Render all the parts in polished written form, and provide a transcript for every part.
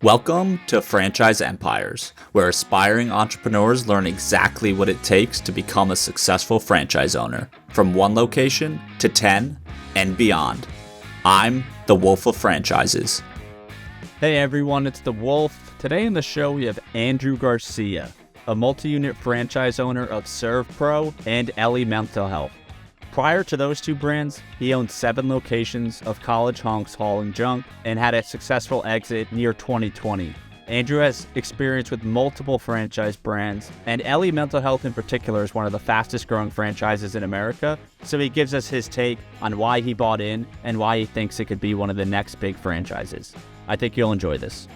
Welcome to Franchise Empires, where aspiring entrepreneurs learn exactly what it takes to become a successful franchise owner, from one location to 10 and beyond. I'm the Wolf of Franchises. Hey everyone, it's the Wolf. Today in the show we have Andrew Garcia, a multi-unit franchise owner of ServPro and Ellie Mental Health. Prior to those two brands, he owned 7 locations of College Hunks hauling junk and had a successful exit near 2020. Andrew has experience with multiple franchise brands, and Ellie Mental Health in particular is one of the fastest growing franchises in America, so he gives us his take on why he bought in and why he thinks it could be one of the next big franchises. I think you'll enjoy this.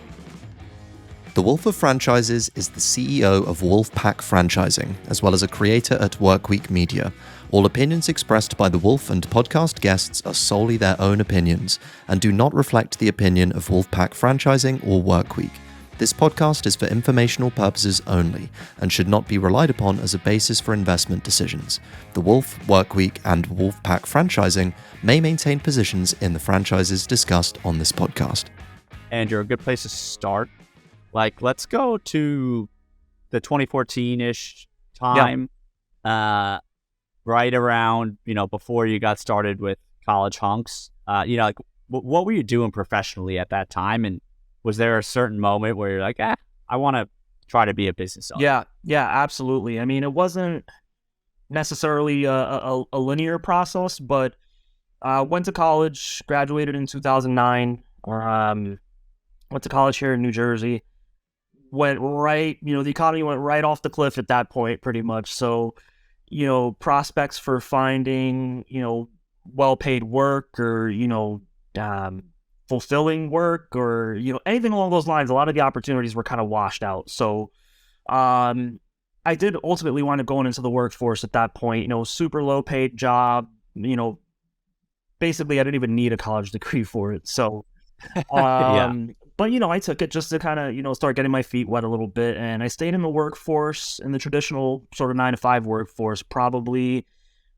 The Wolf of Franchises is the CEO of Wolfpack Franchising, as well as a creator at Workweek Media. All opinions expressed by the Wolf and podcast guests are solely their own opinions and do not reflect the opinion of Wolfpack Franchising or Workweek. This podcast is for informational purposes only and should not be relied upon as a basis for investment decisions. The Wolf, Workweek, and Wolfpack Franchising may maintain positions in the franchises discussed on this podcast. Andrew, a good place to start. Let's go to the 2014-ish time. Yeah. Right around, before you got started with College Hunks, what were you doing professionally at that time? And was there a certain moment where you're like, I want to try to be a business owner? Yeah, absolutely. I mean, it wasn't necessarily a linear process, but went to college, graduated in 2009, went to college here in New Jersey, went right, the economy went right off the cliff at that point, pretty much. So, prospects for finding, well-paid work or, fulfilling work or, anything along those lines, a lot of the opportunities were kind of washed out. So I did ultimately wind up going into the workforce at that point, super low-paid job, basically I didn't even need a college degree for it. So, But, I took it just to kind of, start getting my feet wet a little bit. And I stayed in the workforce, in the traditional sort of 9-to-5 workforce, probably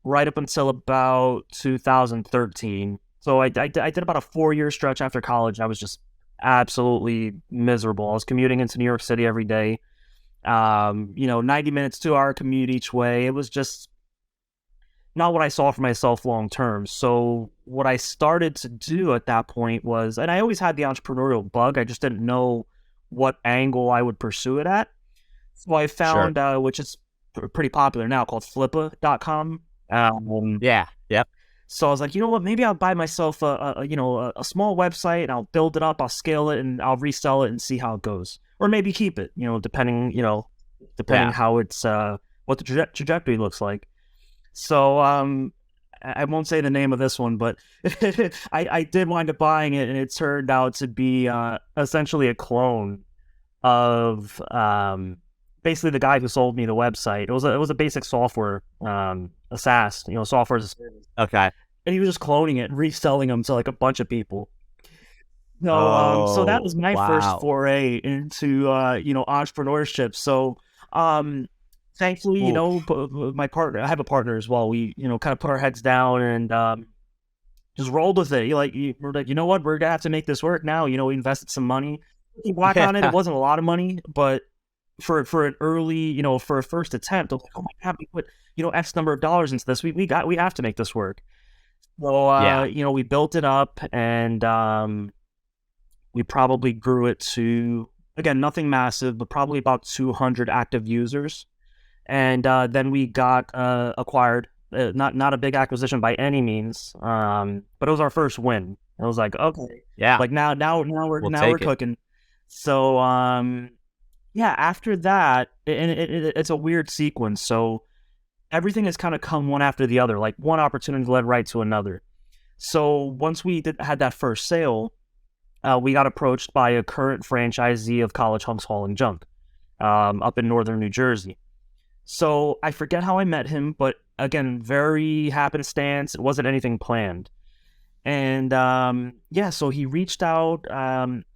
right up until about 2013. So I did about a 4-year stretch after college. I was just absolutely miserable. I was commuting into New York City every day, 90 minutes, 2-hour commute each way. It was just not what I saw for myself long term. So what I started to do at that point was, and I always had the entrepreneurial bug, I just didn't know what angle I would pursue it at. So I found, which is pretty popular now, called flippa.com. Yep. So I was like, you know what, maybe I'll buy myself a small website and I'll build it up, I'll scale it and I'll resell it and see how it goes. Or maybe keep it, depending how it's, what the trajectory looks like. So I won't say the name of this one, but I did wind up buying it, and it turned out to be essentially a clone of basically the guy who sold me the website. It was a basic software, a SaaS, software as a service. Okay. And he was just cloning it and reselling them to like a bunch of people. So that was my first foray into entrepreneurship. So thankfully, my partner, I have a partner as well. We, kind of put our heads down and just rolled with it. We're like, you know what, we're going to have to make this work now. We invested some money. We whacked on it. It wasn't a lot of money, but for an early, for a first attempt, I was like, oh my God, we put, X number of dollars into this. We have to make this work. So, we built it up and we probably grew it to, again, nothing massive, but probably about 200 active users. And then we got acquired. Not a big acquisition by any means, but it was our first win. It was like, okay, yeah, like now we're cooking. So after that, and it's a weird sequence. So everything has kind of come one after the other. Like one opportunity led right to another. So once we had that first sale, we got approached by a current franchisee of College Hunks hauling junk up in northern New Jersey. So I forget how I met him, but again, very happenstance. It wasn't anything planned. And so he reached out,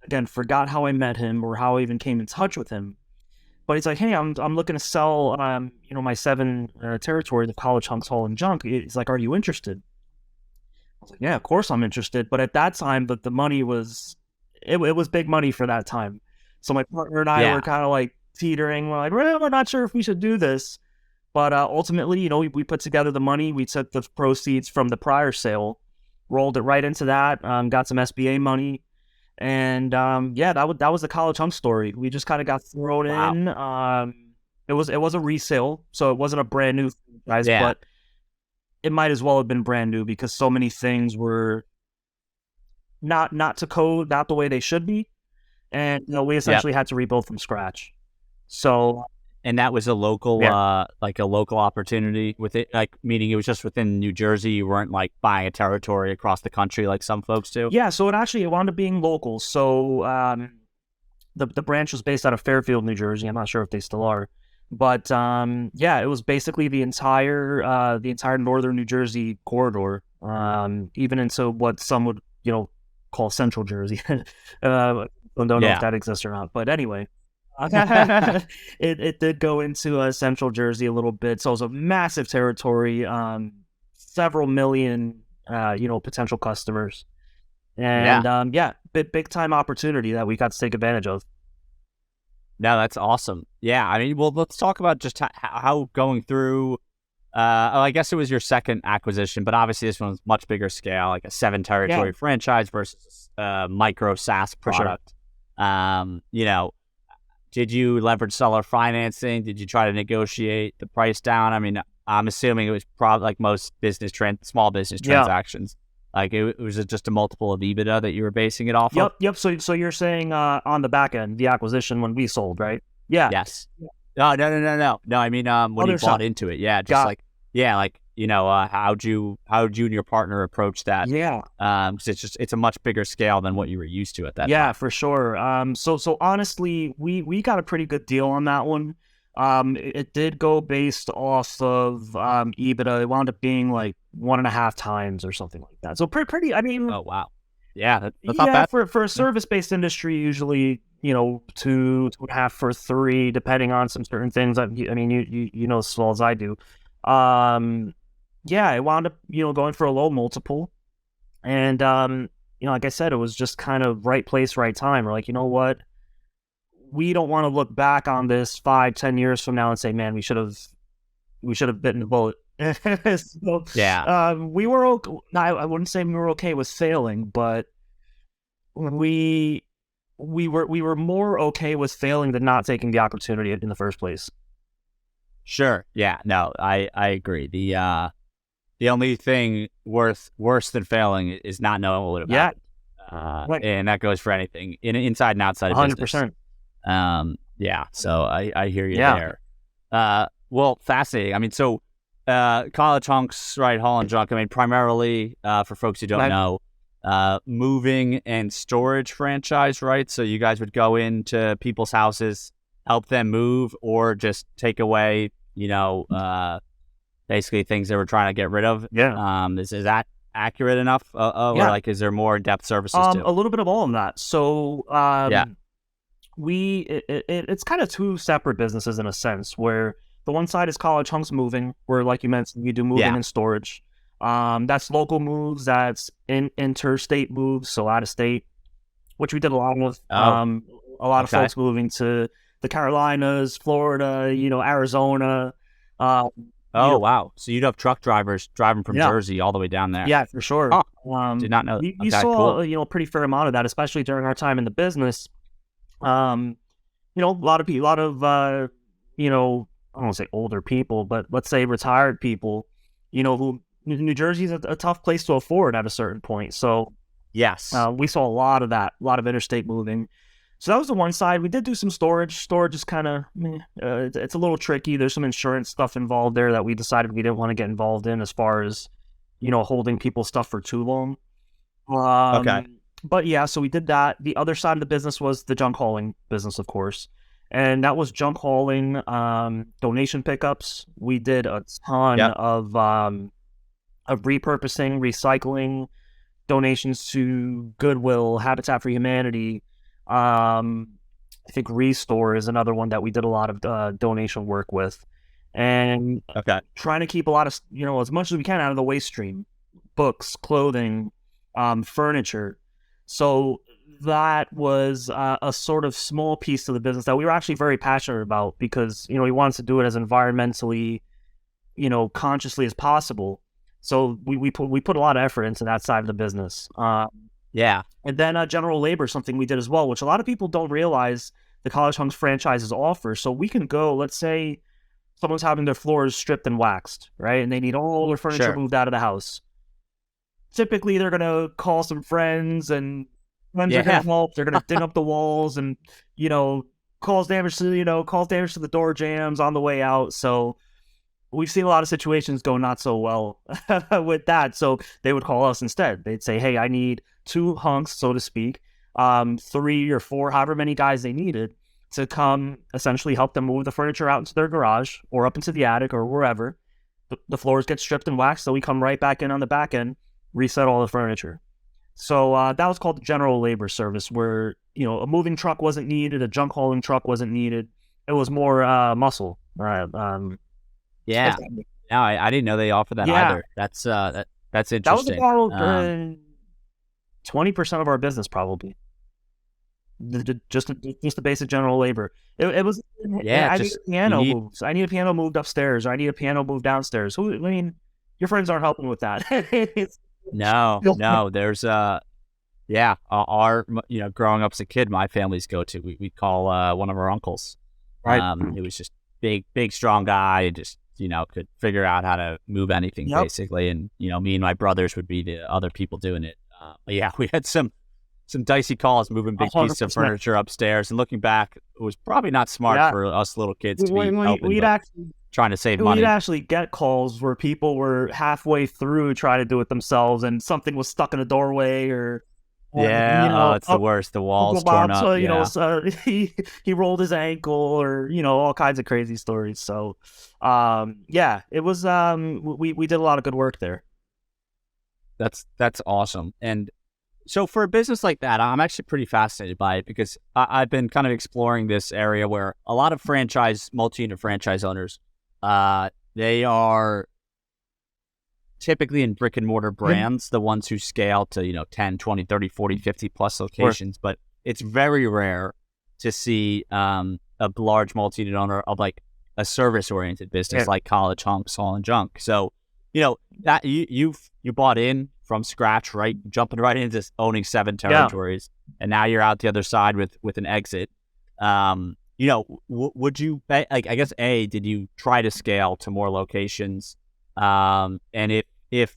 again, forgot how I met him or how I even came in touch with him. But he's like, hey, I'm looking to sell, my 7 territories of College Hunks hauling junk. He's like, are you interested? I was like, yeah, of course I'm interested. But at that time, the money was it was big money for that time. So my partner and I were kind of like teetering. We're like, we're not sure if we should do this. But ultimately, we put together the money. We took the proceeds from the prior sale, rolled it right into that, got some SBA money. And that was the College Hunks story. We just kind of got thrown in. It was a resale, so it wasn't a brand new franchise, but it might as well have been brand new because so many things were not to code, not the way they should be, and we essentially had to rebuild from scratch. So, and that was a local, like a local opportunity with it, like meaning it was just within New Jersey. You weren't like buying a territory across the country like some folks do. Yeah, so it wound up being local. So the branch was based out of Fairfield, New Jersey. I'm not sure if they still are, but it was basically the entire northern New Jersey corridor, even into what some would call Central Jersey. I don't know if that exists or not, but anyway. It did go into Central Jersey a little bit, so it was a massive territory, several million potential customers, and big time opportunity that we got to take advantage of. No, that's awesome. Yeah, I mean, well, let's talk about just how going through. I guess it was your second acquisition, but obviously this one's much bigger scale, like a 7 territory franchise versus micro SaaS product. Sure. Did you leverage seller financing? Did you try to negotiate the price down? I mean, I'm assuming it was probably like most small business transactions. Like it was just a multiple of EBITDA that you were basing it off of? Yep. So you're saying on the back end, the acquisition when we sold, right? Yeah. Yes. No. No, I mean, when you bought into it. Yeah. Just how'd you and your partner approach that? Yeah. Because it's a much bigger scale than what you were used to at that time. Yeah, for sure. So honestly, we got a pretty good deal on that one. It did go based off of EBITDA. It wound up being like 1.5 times or something like that. So pretty. I mean. Oh wow. Yeah, that's not bad for a service-based industry. Usually, 2.5 for 3, depending on some certain things. I mean, you know as well as I do. It wound up, going for a low multiple. And, like I said, it was just kind of right place, right time. We're like, you know what? We don't want to look back on this 5-10 years from now and say, man, we should have bitten the bullet. So, we were okay. I wouldn't say we were okay with failing, but we were more okay with failing than not taking the opportunity in the first place. Sure. Yeah. No, I agree. The only thing worse than failing is not knowing what would have happened. And that goes for anything inside and outside of 100%. business. So I hear you there. Well, fascinating. I mean, so College Hunks, right? Haul and junk. I mean, primarily for folks who don't know, moving and storage franchise, right? So you guys would go into people's houses, help them move, or just take away, basically things they were trying to get rid of. Yeah. Is that accurate enough? Or like, is there more in-depth services too? A little bit of all of that. So, it's kind of two separate businesses in a sense, where the one side is College Hunks moving, where, like you mentioned, we do moving and storage. That's local moves, that's interstate moves, so out of state, which we did a lot of. A lot of folks moving to the Carolinas, Florida, Arizona. Wow! So you'd have truck drivers driving from Jersey all the way down there. Yeah, for sure. Did not know. You saw a pretty fair amount of that, especially during our time in the business. A lot of people, I don't want to say older people, but let's say retired people, who New Jersey's a tough place to afford at a certain point. So yes, we saw a lot of that, a lot of interstate moving. So that was the one side. We did do some storage. Storage is kind of, it's a little tricky. There's some insurance stuff involved there that we decided we didn't want to get involved in as far as, holding people's stuff for too long. But yeah, so we did that. The other side of the business was the junk hauling business, of course. And that was junk hauling, donation pickups. We did a ton of repurposing, recycling, donations to Goodwill, Habitat for Humanity. I think Restore is another one that we did a lot of donation work with, and trying to keep a lot of as much as we can out of the waste stream, books, clothing, furniture. So that was a sort of small piece of the business that we were actually very passionate about because, we wanted to do it as environmentally, consciously as possible. So we put a lot of effort into that side of the business. Yeah. And then general labor is something we did as well, which a lot of people don't realize the College Hunks franchises offer. So we can go, let's say someone's having their floors stripped and waxed, right? And they need all their furniture moved out of the house. Typically, they're going to call some friends, and friends are going to help. They're going to dig up the walls and, cause damage to the door jambs on the way out. So we've seen a lot of situations go not so well with that. So they would call us instead. They'd say, hey, I need 2 hunks, so to speak, 3 or 4, however many guys they needed to come essentially help them move the furniture out into their garage or up into the attic or wherever. The floors get stripped and waxed, so we come right back in on the back end, reset all the furniture. So that was called the general labor service, where, a moving truck wasn't needed, a junk hauling truck wasn't needed. It was more muscle. Yeah. No, I didn't know they offered that either. That's interesting. That was about 20% of our business, probably. Just the basic general labor. It was. I need a piano moved. I need a piano moved upstairs, or I need a piano moved downstairs. Your friends aren't helping with that. No. There's our growing up as a kid, my family's go-to. We'd call one of our uncles. Right. It was just big, strong guy. Just could figure out how to move anything basically. And me and my brothers would be the other people doing it. We had some dicey calls moving big pieces of furniture upstairs. And looking back, it was probably not smart for us little kids to be helping, trying to save money. We'd actually get calls where people were halfway through trying to do it themselves, and something was stuck in a doorway, or it's the worst. The walls torn up. So, he rolled his ankle, or all kinds of crazy stories. So, it was. We did a lot of good work there. That's awesome. And so for a business like that, I'm actually pretty fascinated by it, because I've been kind of exploring this area where a lot of multi-unit franchise owners, they are typically in brick and mortar brands, the ones who scale to, 10, 20, 30, 40, 50 plus locations. But it's very rare to see a large multi-unit owner of like a service-oriented business like College Hunks, Haul and Junk. So, that you bought in from scratch, right? Jumping right into owning 7 territories, and now you're out the other side with an exit. Would you, I guess, did you try to scale to more locations? And if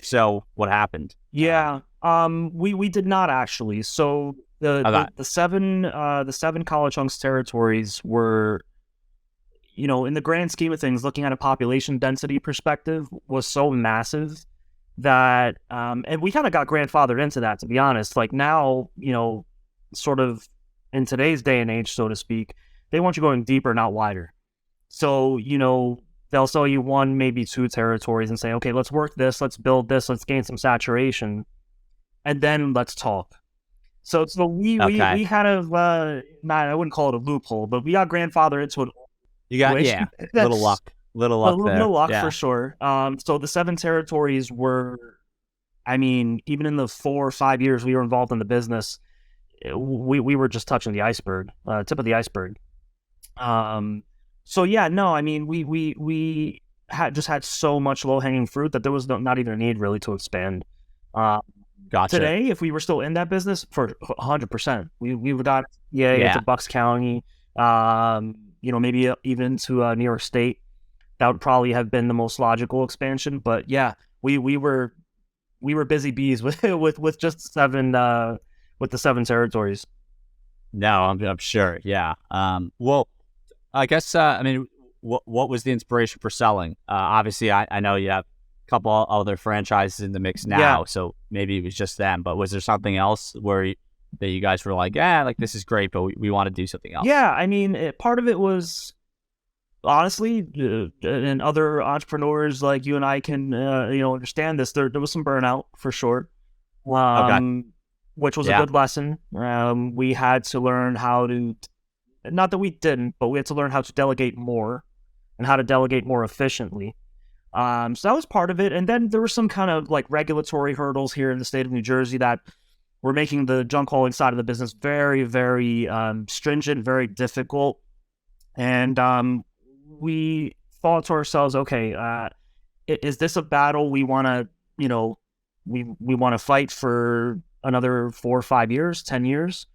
so, what happened? Yeah, we did not actually. So the 7 College Hunks territories were, in the grand scheme of things, looking at a population density perspective, was so massive that, and we kind of got grandfathered into that, to be honest. Like now, sort of in today's day and age, so to speak, they want you going deeper, not wider. So, they'll sell you 1, maybe 2 territories and say, okay, let's work this, let's build this, let's gain some saturation, and then let's talk. So we kind of, I wouldn't call it a loophole, but we got grandfathered into it. You got, little luck for sure. So the 7 territories were, even in the 4 or 5 years we were involved in the business, we were just touching the iceberg, tip of the iceberg. We had so much low hanging fruit that there was not even a need really to expand. Gotcha. Today, if we were still in that business, for 100%, we would got to Bucks County, maybe even to New York State. That would probably have been the most logical expansion. But yeah, we were busy bees with just 7 with the 7 territories. No, I'm sure. Yeah. Well, I guess what was the inspiration for selling? Obviously, I know you have a couple other franchises in the mix now, so maybe it was just them. But was there something else that you guys were like, this is great, but we want to do something else? Yeah, part of it was, honestly, and other entrepreneurs like you and I can, understand this. There was some burnout for sure, which was a good lesson. We had to learn how to, not that we didn't, but we had to learn how to delegate more and how to delegate more efficiently. So that was part of it. And then there were some kind of like regulatory hurdles here in the state of New Jersey that we're making the junk hauling side of the business very, very stringent, very difficult. And we thought to ourselves, okay, is this a battle we want to, we want to fight for another 4 or 5 years, 10 years?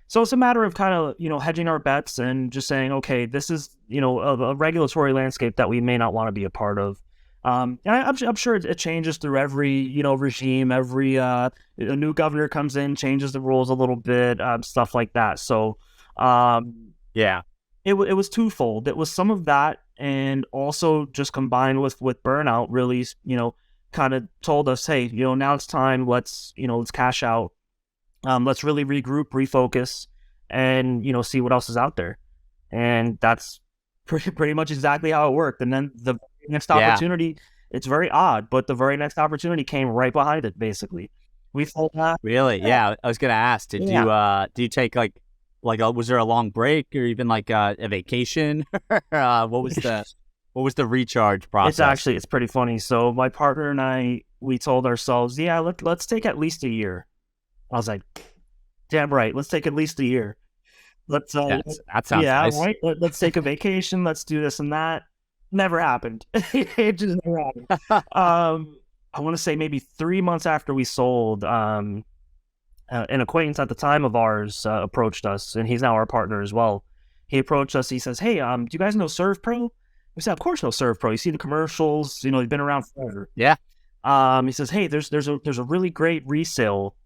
So it's a matter of kind of, hedging our bets and just saying, okay, this is, a regulatory landscape that we may not want to be a part of. And I'm sure it changes through every, regime. Every a new governor comes in, changes the rules a little bit, stuff like that. So, it was twofold. It was some of that, and also just combined with Burnout, really, kind of told us, hey, now it's time. Let's cash out. Let's really regroup, refocus, and see what else is out there. And that's pretty much exactly how it worked. And then the next opportunity, it's very odd, but the very next opportunity came right behind it. Basically, we thought that. Really, yeah. I was gonna ask, did you take like was there a long break or even like a vacation? What was the recharge process? It's pretty funny. So my partner and I, we told ourselves, let's take at least a year. I was like, damn right, let's take at least a year. Let's that sounds nice. Right. Let's take a vacation. Let's do this and that. Never happened. It just never happened. I want to say maybe 3 months after we sold, an acquaintance at the time of ours approached us, and he's now our partner as well. He approached us. He says, "Hey, do you guys know ServPro?" We said, "Of course, know ServPro. You see the commercials. They've been around forever." Yeah. He says, "Hey, there's a really great resale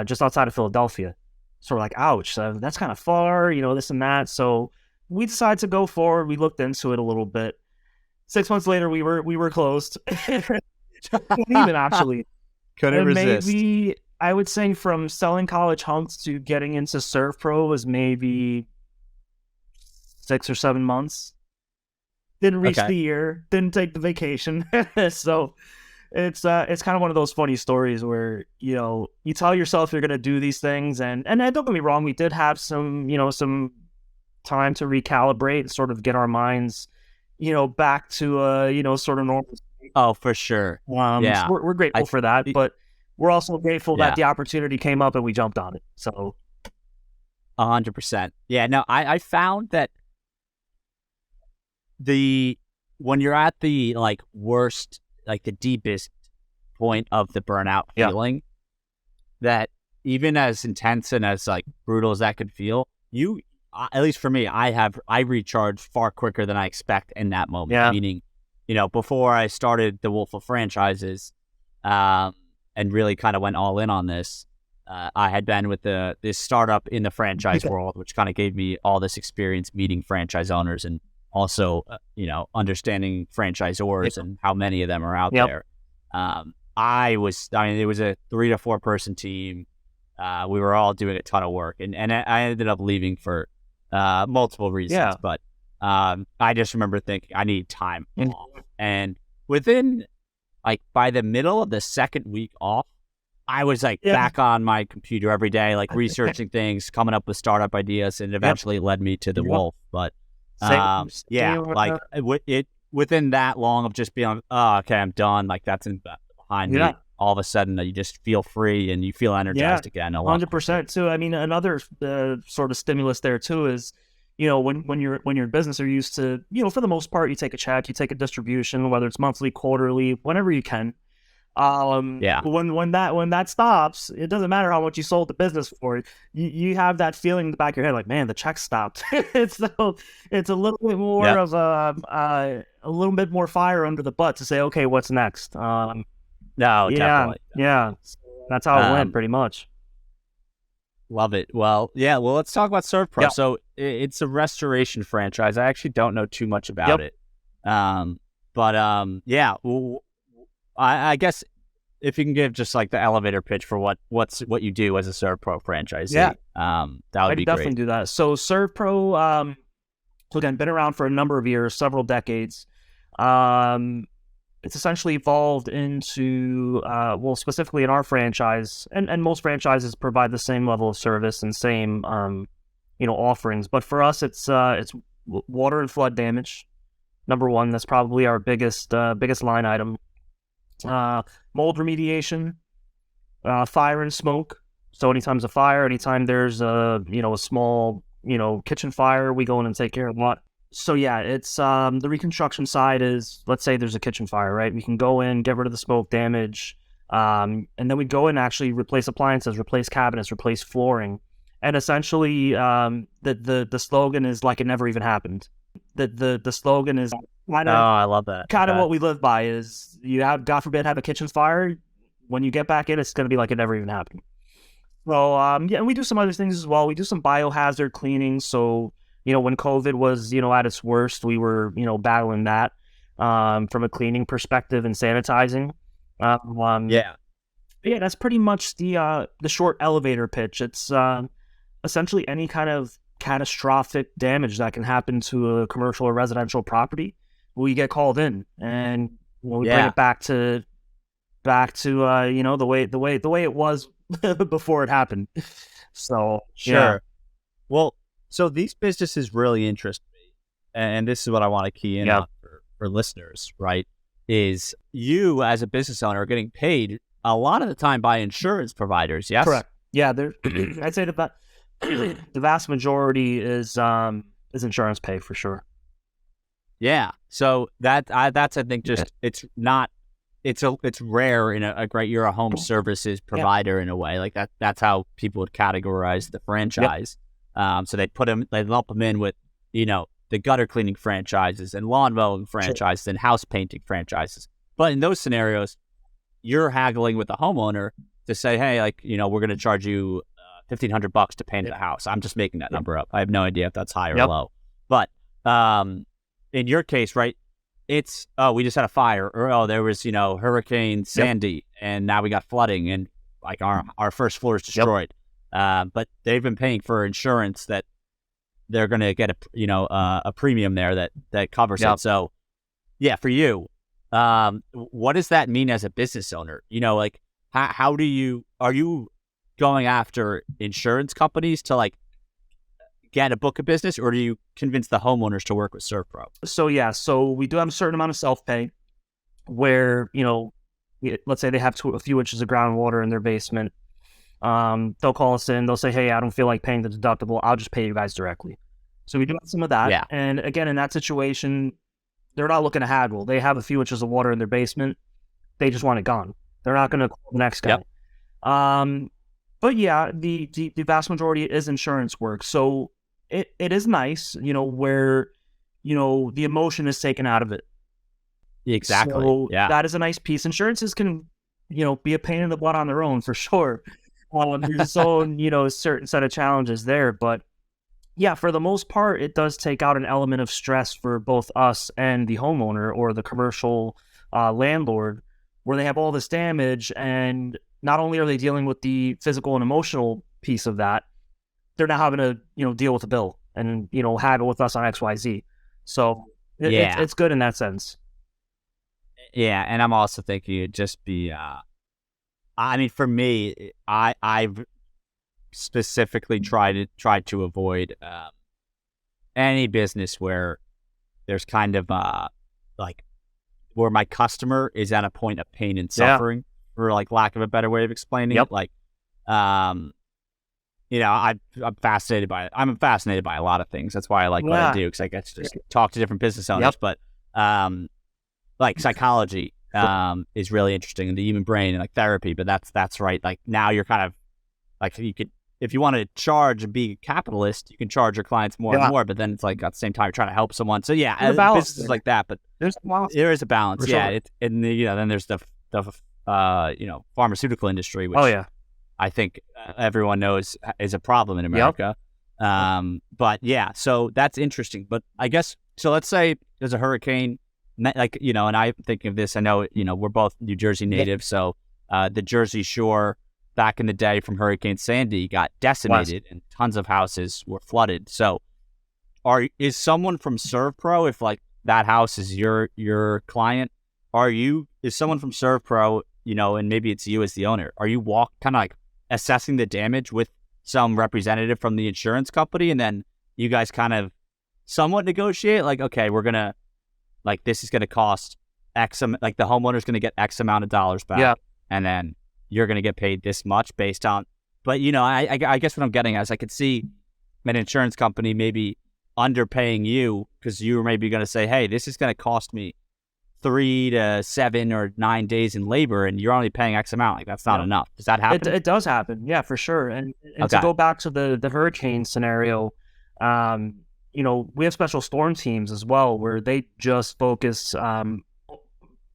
just outside of Philadelphia." So we're like, "Ouch, that's kind of far, this and that." So we decided to go forward. We looked into it a little bit. 6 months later, we were closed. Couldn't even actually. Couldn't resist. Maybe I would say from selling college hunks to getting into ServPro was maybe 6 or 7 months. Didn't reach the year. Didn't take the vacation. So it's kind of one of those funny stories where you tell yourself you're gonna do these things, and don't get me wrong, we did have some some time to recalibrate and sort of get our minds back to sort of normal. Oh, for sure. So we're grateful for that, but we're also grateful that the opportunity came up and we jumped on it. So 100%. Yeah, no, I found that when you're at the worst, the deepest point of the burnout feeling, that even as intense and as brutal as that could feel, at least for me, I recharge far quicker than I expect in that moment. Yeah. Meaning, before I started the Wolf of Franchises, and really kind of went all in on this, I had been with this startup in the franchise world, which kind of gave me all this experience meeting franchise owners and also, understanding franchisors and how many of them are out there. It was a 3 to 4 person team. We were all doing a ton of work, and I ended up leaving for multiple reasons. But I just remember thinking I need time off. And within by the middle of the second week off, I was back on my computer every day, researching things, coming up with startup ideas, and eventually it led me to the Wolf. But within that long of just being okay, I'm done, that's behind me, all of a sudden you just feel free and you feel energized again. 100% too. I mean, another sort of stimulus there too is when you're in business, you're used to for the most part you take a check, you take a distribution, whether it's monthly, quarterly, whenever you can. When that stops, it doesn't matter how much you sold the business for. You have that feeling in the back of your head, man, the check stopped. It's a little bit more of a little bit more fire under the butt to say, okay, what's next? No, definitely. Yeah. That's how it went, pretty much. Love it. Well, let's talk about ServPro. Yep. So it's a restoration franchise. I actually don't know too much about it. I guess if you can give just the elevator pitch for what you do as a ServPro franchisee, that would be great. Definitely do that. So ServPro, again, been around for a number of years, several decades. It's essentially evolved into, specifically in our franchise, and most franchises provide the same level of service and same, offerings. But for us, it's water and flood damage. Number one, that's probably our biggest line item. Mold remediation, fire and smoke. So anytime there's a fire, anytime there's a small kitchen fire, we go in and take care of that. So yeah, it's the reconstruction side is, let's say there's a kitchen fire, right? We can go in, get rid of the smoke damage, and then we go in and actually replace appliances, replace cabinets, replace flooring, and essentially the slogan is like it never even happened. The slogan is kind of, I love that. Kind of what we live by is, you have, God forbid, have a kitchen fire. When you get back in, it's going to be like it never even happened. So yeah, and we do some other things as well. We do some biohazard cleaning. So when COVID was at its worst, we were battling that from a cleaning perspective and sanitizing. Yeah, that's pretty much the short elevator pitch. It's essentially any kind of catastrophic damage that can happen to a commercial or residential property. We get called in, and we bring it back to the way it was before it happened. So sure. Yeah. Well, so these businesses really interest me, and this is what I want to key in on for listeners, right? Is you as a business owner are getting paid a lot of the time by insurance providers, yes? Correct. Yeah, I'd say the vast majority is insurance pay for sure. Yeah. So that's I think just it's rare in a great, you're a home services provider in a way, like that's how people would categorize the franchise. So they lump them in with the gutter cleaning franchises and lawn mowing franchises and house painting franchises. But in those scenarios, you're haggling with the homeowner to say, hey, like we're going to charge you $1,500 to paint the house. I'm just making that number up. I have no idea if that's high or low. But in your case, right, it's, we just had a fire, or there was Hurricane Sandy, and now we got flooding, and like our first floor is destroyed. But they've been paying for insurance that they're going to get a premium there that covers it. So yeah, for you, what does that mean as a business owner? Like how are you going after insurance companies to like get a book of business, or do you convince the homeowners to work with ServPro? So we do have a certain amount of self-pay where, let's say they have a few inches of groundwater in their basement. They'll call us in, they'll say, hey, I don't feel like paying the deductible, I'll just pay you guys directly. So we do have some of that. Yeah. And again, in that situation, they're not looking to haggle. They have a few inches of water in their basement. They just want it gone. They're not going to call the next guy. But yeah, the vast majority is insurance work. So it is nice, where, the emotion is taken out of it. Exactly. So that is a nice piece. Insurances can, be a pain in the butt on their own for sure. There's its own, certain set of challenges there. But yeah, for the most part, it does take out an element of stress for both us and the homeowner or the commercial landlord, where they have all this damage, and not only are they dealing with the physical and emotional piece of that, they're now having to, deal with the bill and, haggle with us on XYZ. So it's good in that sense. Yeah. And I'm also thinking it'd just be, for me, I've specifically tried to avoid any business where there's kind of like where my customer is at a point of pain and suffering, for like lack of a better way of explaining it. Like, I'm fascinated by it. I'm fascinated by a lot of things. That's why I like what I do, because I get to just talk to different business owners. But like psychology is really interesting, in the human brain, and like therapy. But that's right. Like now you're kind of like, you could, if you want to charge and be a capitalist, you can charge your clients more and more. But then it's like at the same time you're trying to help someone. So businesses like that. But there is a balance. Sure. Then there's the pharmaceutical industry, which I think everyone knows is a problem in America. But yeah, so that's interesting. But I guess, so let's say there's a hurricane, like, and I'm thinking of this, I know, we're both New Jersey natives. So the Jersey Shore back in the day from Hurricane Sandy got decimated and tons of houses were flooded. So is someone from ServPro, if like that house is your client, is someone from ServPro, and maybe it's you as the owner, are you kind of like assessing the damage with some representative from the insurance company, and then you guys kind of somewhat negotiate, like, okay, we're going to, like, this is going to cost X, like the homeowner's going to get X amount of dollars back. And then you're going to get paid this much based on. But, you know, I guess what I'm getting at is I could see an insurance company maybe underpaying you because you were maybe going to say, hey, this is going to cost me 3 to 7 or 9 days in labor, and you're only paying X amount. Like, that's not enough. Does that happen? It does happen, yeah, for sure. And to go back to the hurricane scenario, you know, we have special storm teams as well where they just focus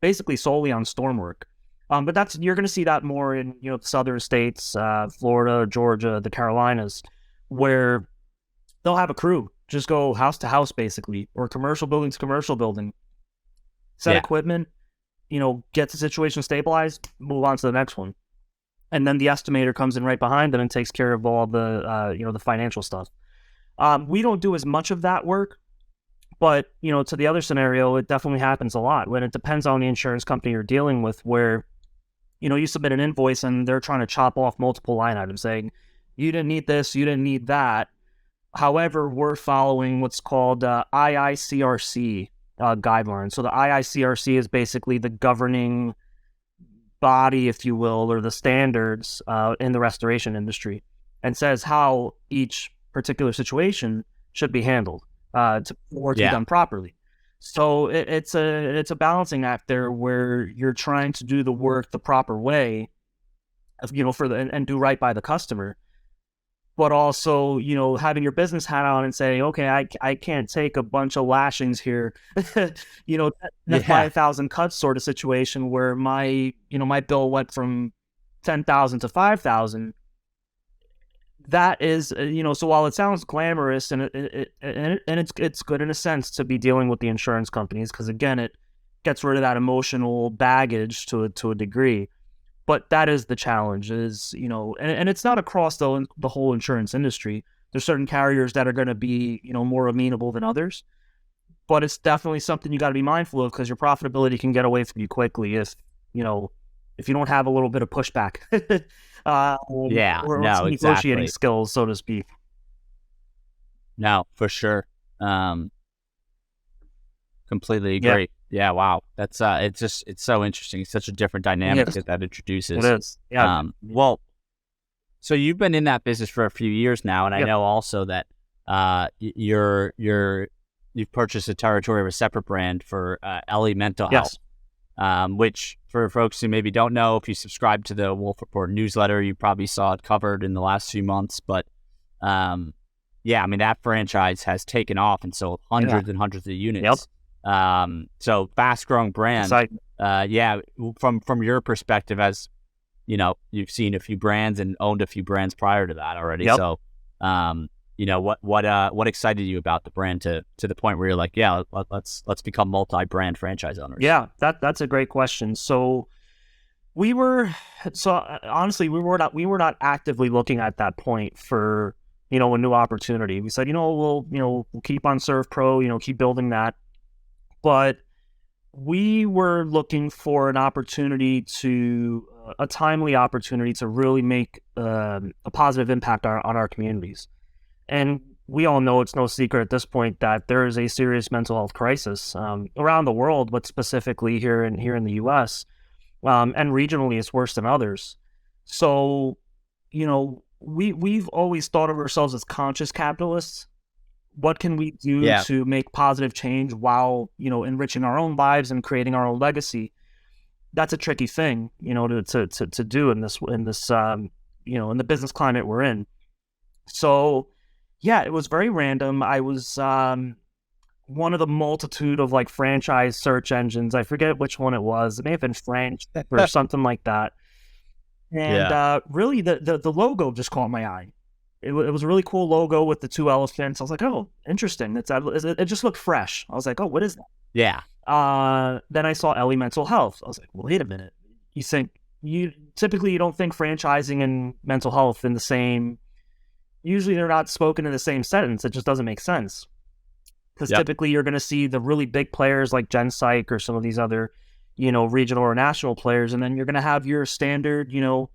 basically solely on storm work. But you're going to see that more in, you know, the southern states, Florida, Georgia, the Carolinas, where they'll have a crew just go house to house basically, or commercial building to commercial building, set equipment, you know, get the situation stabilized, move on to the next one. And then the estimator comes in right behind them and takes care of all the, you know, the financial stuff. We don't do as much of that work, but, you know, to the other scenario, it definitely happens a lot when it depends on the insurance company you're dealing with, where, you know, you submit an invoice and they're trying to chop off multiple line items saying, you didn't need this, you didn't need that. However, we're following what's called IICRC guidelines. So the IICRC is basically the governing body, if you will, or the standards in the restoration industry, and says how each particular situation should be handled to be done properly. So it's a balancing act there where you're trying to do the work the proper way, you know, and do right by the customer, but also, you know, having your business hat on and say, okay, I can't take a bunch of lashings here, you know, that's by 1,000 cuts sort of situation where my bill went from 10,000 to 5,000. That is, you know, so while it sounds glamorous and it's good in a sense to be dealing with the insurance companies, because again, it gets rid of that emotional baggage to a degree. But that is the challenge, is, you know, and it's not across the whole insurance industry. There's certain carriers that are going to be, you know, more amenable than others, but it's definitely something you got to be mindful of, because your profitability can get away from you quickly if you don't have a little bit of pushback. Or negotiating skills, so to speak. No, for sure. Completely agree. Yeah, wow. That's it's so interesting. It's such a different dynamic that introduces. It is. Yeah. Well, so you've been in that business for a few years now, and I know also that you've purchased a territory of a separate brand for Ellie Mental Health. Which, for folks who maybe don't know, if you subscribe to the Wolf Report newsletter, you probably saw it covered in the last few months. But I mean, that franchise has taken off and sold hundreds and hundreds of units. So fast-growing brand. From your perspective, as you know, you've seen a few brands and owned a few brands prior to that already. So, you know, what excited you about the brand to the point where you're like, let's become multi-brand franchise owners? Yeah, that's a great question. So honestly, we were not actively looking at that point for, you know, a new opportunity. We said, we'll keep on ServPro, keep building that. But we were looking for an opportunity a timely opportunity to really make a positive impact on our communities. And we all know, it's no secret at this point, that there is a serious mental health crisis around the world, but specifically here in the U.S. And regionally, it's worse than others. So, you know, we've always thought of ourselves as conscious capitalists. What can we do to make positive change while, you know, enriching our own lives and creating our own legacy? That's a tricky thing, you know, to do in this in the business climate we're in. So, yeah, it was very random. I was one of the multitude of like franchise search engines. I forget which one it was. It may have been French or something like that. And really, the logo just caught my eye. It was a really cool logo with the 2 elephants. I was like, oh, interesting. It just looked fresh. I was like, oh, what is that? Yeah. Then I saw Ellie Mental Health. I was like, well, wait a minute. You typically don't think franchising and mental health in the same. Usually they're not spoken in the same sentence. It just doesn't make sense. Because typically you're going to see the really big players like Gen Psych or some of these other, you know, regional or national players, and then you're going to have your standard, you know,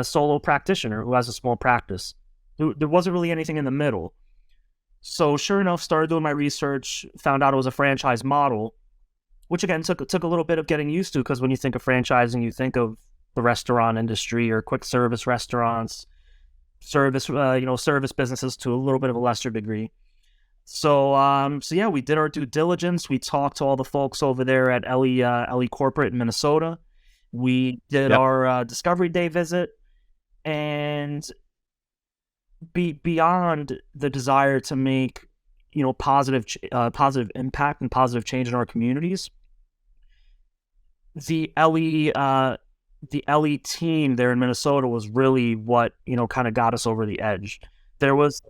solo practitioner who has a small practice. There wasn't really anything in the middle. So sure enough, started doing my research, found out it was a franchise model, which again took a little bit of getting used to, because when you think of franchising, you think of, the restaurant industry or quick service restaurants, service businesses to a little bit of a lesser degree. So yeah, we did our due diligence. We talked to all the folks over there at Ellie Corporate in Minnesota. We did our Discovery Day visit, and beyond the desire to make positive impact and positive change in our communities, the Ellie team there in Minnesota was really what kind of got us over the edge. There was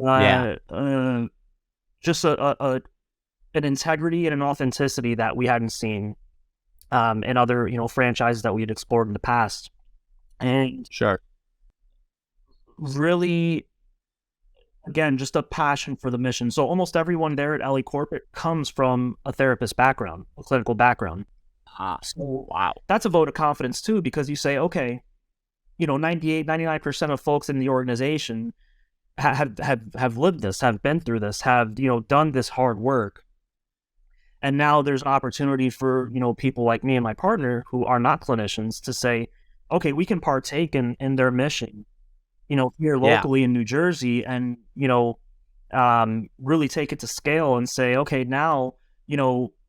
just an integrity and an authenticity that we hadn't seen in other franchises that we had explored in the past, and really, again, just a passion for the mission. So almost everyone there at Ellie Corporate comes from a therapist background, a clinical background. So wow, that's a vote of confidence too, because you say, okay, 99% of folks in the organization have lived this, have been through this, have done this hard work, and now there's an opportunity for people like me and my partner who are not clinicians to say, okay, we can partake in their mission, here locally in New Jersey, and really take it to scale and say, okay, now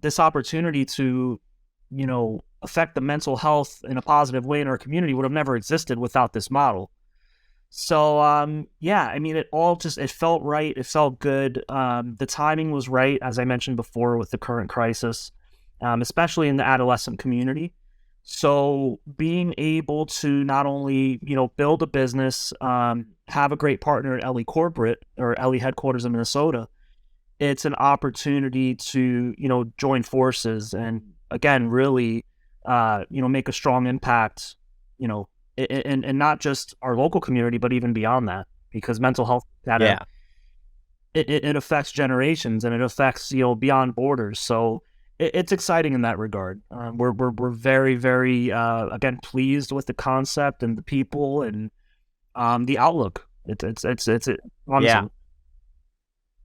this opportunity to affect the mental health in a positive way in our community would have never existed without this model. So, it felt right. It felt good. The timing was right, as I mentioned before, with the current crisis, especially in the adolescent community. So being able to not only, build a business, have a great partner at Ellie Corporate or Ellie headquarters in Minnesota, it's an opportunity to, join forces and, again, really, make a strong impact, and not just our local community, but even beyond that, because mental health data, it affects generations and it affects, beyond borders. So it's exciting in that regard. We're very, very, again, pleased with the concept and the people and the outlook. It's awesome. Yeah.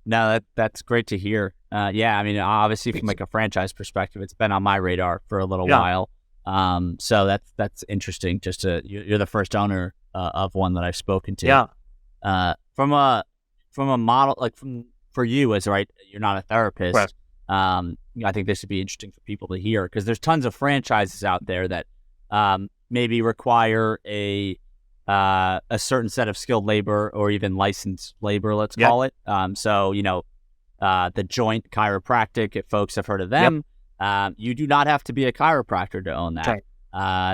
No, that's great to hear. Obviously from like a franchise perspective, it's been on my radar for a little while. So that's interesting. You're the first owner of one that I've spoken to. Yeah. From a model, like for you as right, you're not a therapist. Right. I think this would be interesting for people to hear, because there's tons of franchises out there that maybe require a certain set of skilled labor or even licensed labor, let's call it. The Joint Chiropractic, if folks have heard of them, you do not have to be a chiropractor to own that. Right.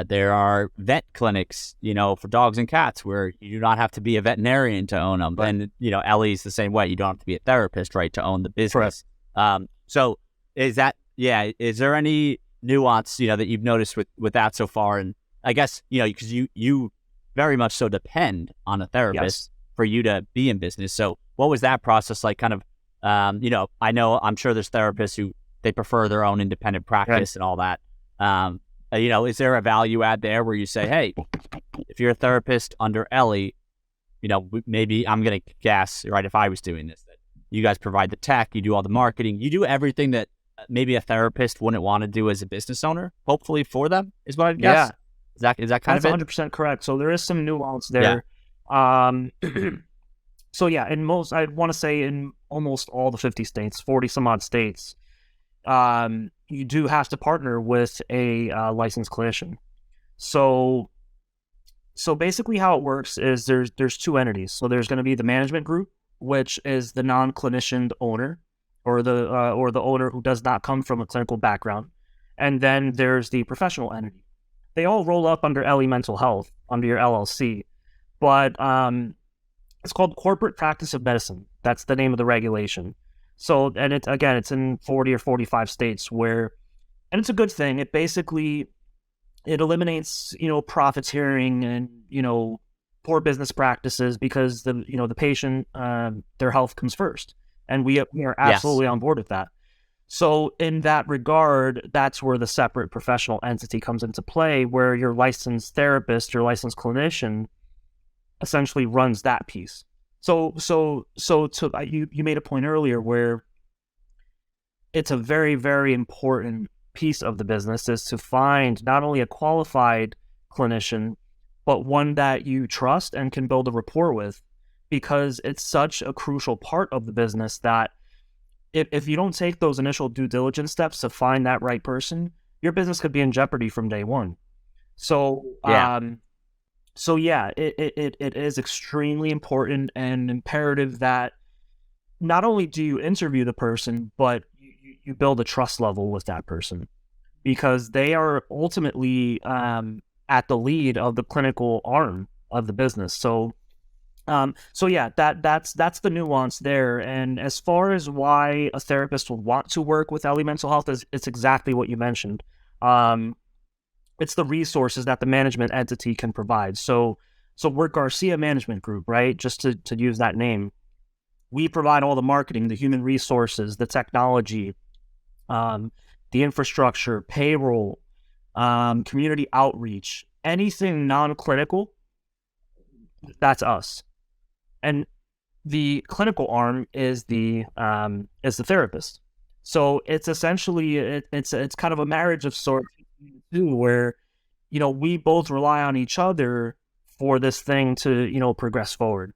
There are vet clinics, for dogs and cats, where you do not have to be a veterinarian to own them. Right. And, Ellie's the same way. You don't have to be a therapist, right, to own the business. Right. So is there any nuance, that you've noticed with that so far? And I guess, because you very much so depend on a therapist for you to be in business. So what was that process like? Kind of, I'm sure there's therapists who they prefer their own independent practice and all that. Is there a value add there where you say, hey, if you're a therapist under Ellie, maybe I'm going to guess, right, if I was doing this, that you guys provide the tech, you do all the marketing, you do everything that maybe a therapist wouldn't want to do as a business owner, hopefully for them, is what I'd guess. Yeah. Is that kind That's of it? 100% correct. So there is some nuance there. Yeah. So yeah, I want to say in almost all the 50 states, 40 some odd states, you do have to partner with a licensed clinician. So basically how it works is there's two entities. So there's going to be the management group, which is the non-clinician owner, or the owner who does not come from a clinical background. And then there's the professional entity. They all roll up under Ellie Mental Health, under your LLC. But it's called Corporate Practice of Medicine. That's the name of the regulation. So, and it's in 40 or 45 states and it's a good thing. It basically, it eliminates, profiteering and, poor business practices, because the patient, their health comes first. And we are absolutely on board with that. So in that regard, that's where the separate professional entity comes into play, where your licensed therapist, your licensed clinician essentially runs that piece. So you made a point earlier where it's a very, very important piece of the business is to find not only a qualified clinician, but one that you trust and can build a rapport with, because it's such a crucial part of the business that if you don't take those initial due diligence steps to find that right person, your business could be in jeopardy from day one. So, it is extremely important and imperative that not only do you interview the person, but you build a trust level with that person, because they are ultimately at the lead of the clinical arm of the business. That's the nuance there. And as far as why a therapist would want to work with Ellie Mental Health, it's exactly what you mentioned. It's the resources that the management entity can provide. So we're Garcia Management Group, right? Just to use that name. We provide all the marketing, the human resources, the technology, the infrastructure, payroll, community outreach, anything non-clinical, that's us. And the clinical arm is the therapist. So it's essentially it's kind of a marriage of sorts too, where we both rely on each other for this thing to progress forward.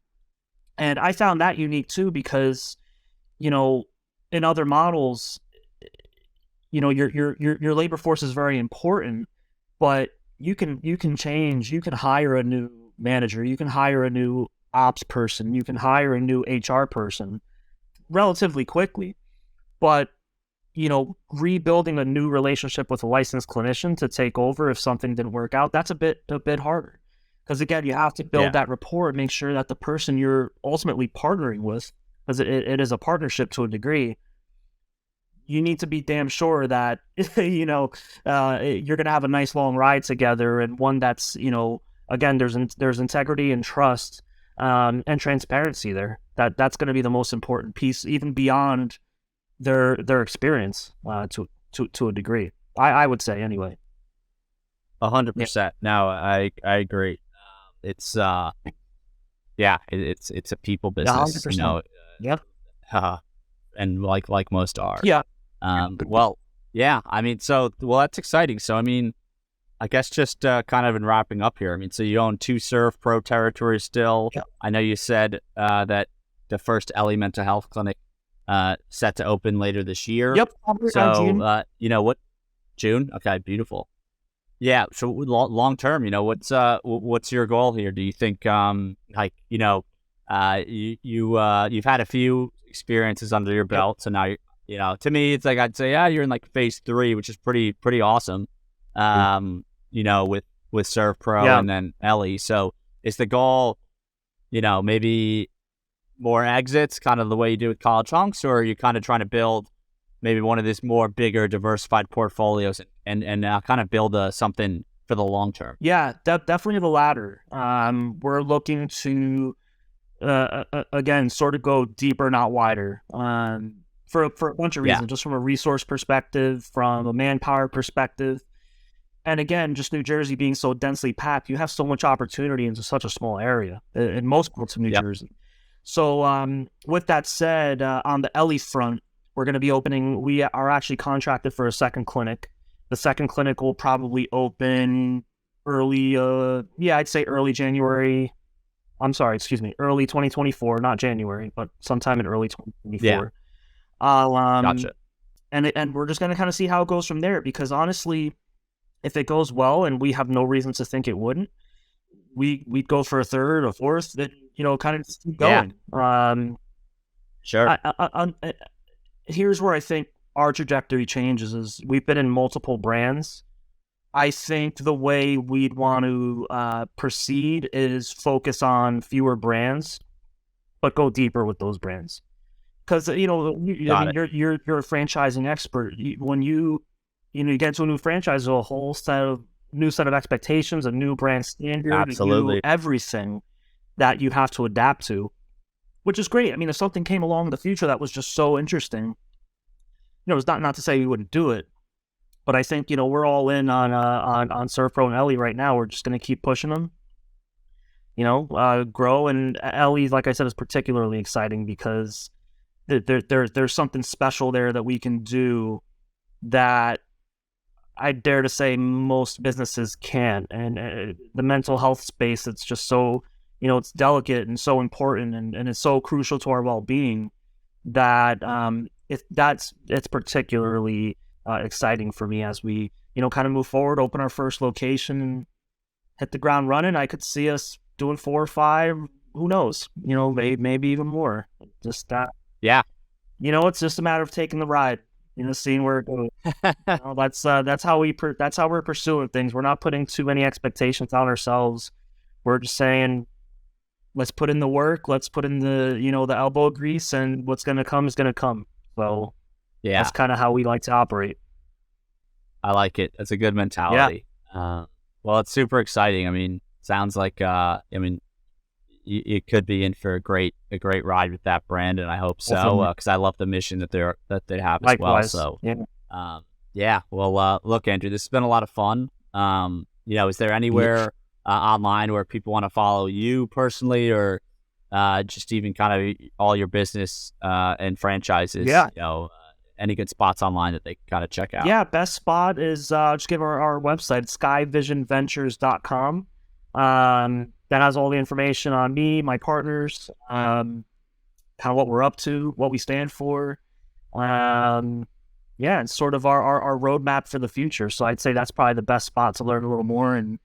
And I found that unique too, because in other models, your labor force is very important, but you can change. You can hire a new manager. You can hire a new ops person. You can hire a new HR person relatively quickly. But rebuilding a new relationship with a licensed clinician to take over if something didn't work out, that's a bit harder. Because again, you have to build that rapport and make sure that the person you're ultimately partnering with, because it is a partnership to a degree, you need to be damn sure that you're going to have a nice long ride together, and one that's again, there's integrity and trust and transparency there. That's going to be the most important piece, even beyond their experience to a degree. I would say anyway. 100%. No, I agree. It's it's a people business, 100%. Yep. And like most are. Yeah. I mean, that's exciting. So, I mean, I guess just kind of in wrapping up here, I mean, so you own 2 ServPro territories still. Yep. I know you said that the first Ellie Mental Health clinic set to open later this year. Yep. So, June. June? Okay, beautiful. Yeah. So long term, what's your goal here? Do you think, you've had a few experiences under your belt, so now to me, it's like I'd say, you're in like phase 3, which is pretty awesome. With ServPro and then Ellie. So is the goal, maybe more exits, kind of the way you do with College Hunks, or are you kind of trying to build maybe one of these more bigger diversified portfolios and kind of build something for the long term? Yeah, definitely the latter. We're looking to, again, sort of go deeper, not wider, for a bunch of reasons, just from a resource perspective, from a manpower perspective. And again, just New Jersey being so densely packed, you have so much opportunity into such a small area in most parts of New Jersey. So with that said, on the Ellie front, we're going to be opening, we are actually contracted for a second clinic. The second clinic will probably open early, I'd say early January. I'm sorry, excuse me, early 2024, not January, but sometime in early 2024. Gotcha. And we're just going to kind of see how it goes from there, because honestly, if it goes well, and we have no reason to think it wouldn't, we'd go for a third or fourth, then, kind of just keep going. Sure. Here's where I think our trajectory changes is we've been in multiple brands. I think the way we'd want to proceed is focus on fewer brands, but go deeper with those brands. Because you're a franchising expert. When you get into a new franchise, there's a whole new set of expectations, a new brand standard, absolutely, everything that you have to adapt to, which is great. I mean, if something came along in the future that was just so interesting, it's not to say we wouldn't do it, but I think we're all in on ServPro and Ellie right now. We're just going to keep pushing them, grow. And Ellie, like I said, is particularly exciting because there's something special there that we can do that I dare to say most businesses can't. And the mental health space, it's just so, it's delicate and so important, and it's so crucial to our well-being that it's particularly exciting for me as we, kind of move forward, open our first location, and hit the ground running. I could see us doing 4 or 5, who knows, maybe even more. Just that. Yeah. It's just a matter of taking the ride, seeing where it goes. That's how we're pursuing things. We're not putting too many expectations on ourselves. We're just saying, let's put in the work. Let's put in the, the elbow grease, and what's going to come is going to come. So yeah, that's kind of how we like to operate. I like it. That's a good mentality. Yeah. Well, it's super exciting. I mean, sounds like, you could be in for a great ride with that brand, and I hope so, because I love the mission that they have as Likewise. Well. So, yeah. Well, look, Andrew, this has been a lot of fun. Is there anywhere online where people want to follow you personally, or just even kind of all your business and franchises? Yeah. Any good spots online that they can kind of check out? Yeah, best spot is just give our website, skyvisionventures.com. That has all the information on me, my partners, kind of what we're up to, what we stand for. And sort of our roadmap for the future. So I'd say that's probably the best spot to learn a little more. And,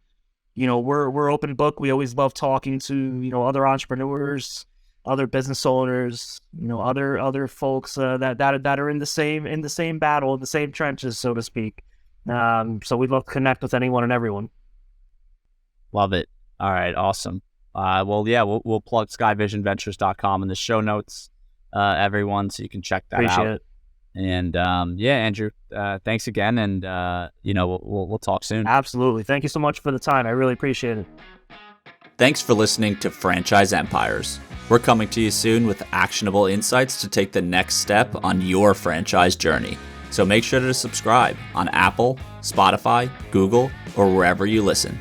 we're open book. We always love talking to, other entrepreneurs, other business owners, other folks that are in the same battle, in the same trenches, so to speak. So we'd love to connect with anyone and everyone. Love it. All right, awesome. We'll plug skyvisionventures.com in the show notes, everyone, so you can check that Appreciate out. It. And Andrew, thanks again, and we'll talk soon. Absolutely. Thank you so much for the time. I really appreciate it. Thanks for listening to Franchise Empires. We're coming to you soon with actionable insights to take the next step on your franchise journey. So make sure to subscribe on Apple, Spotify, Google, or wherever you listen.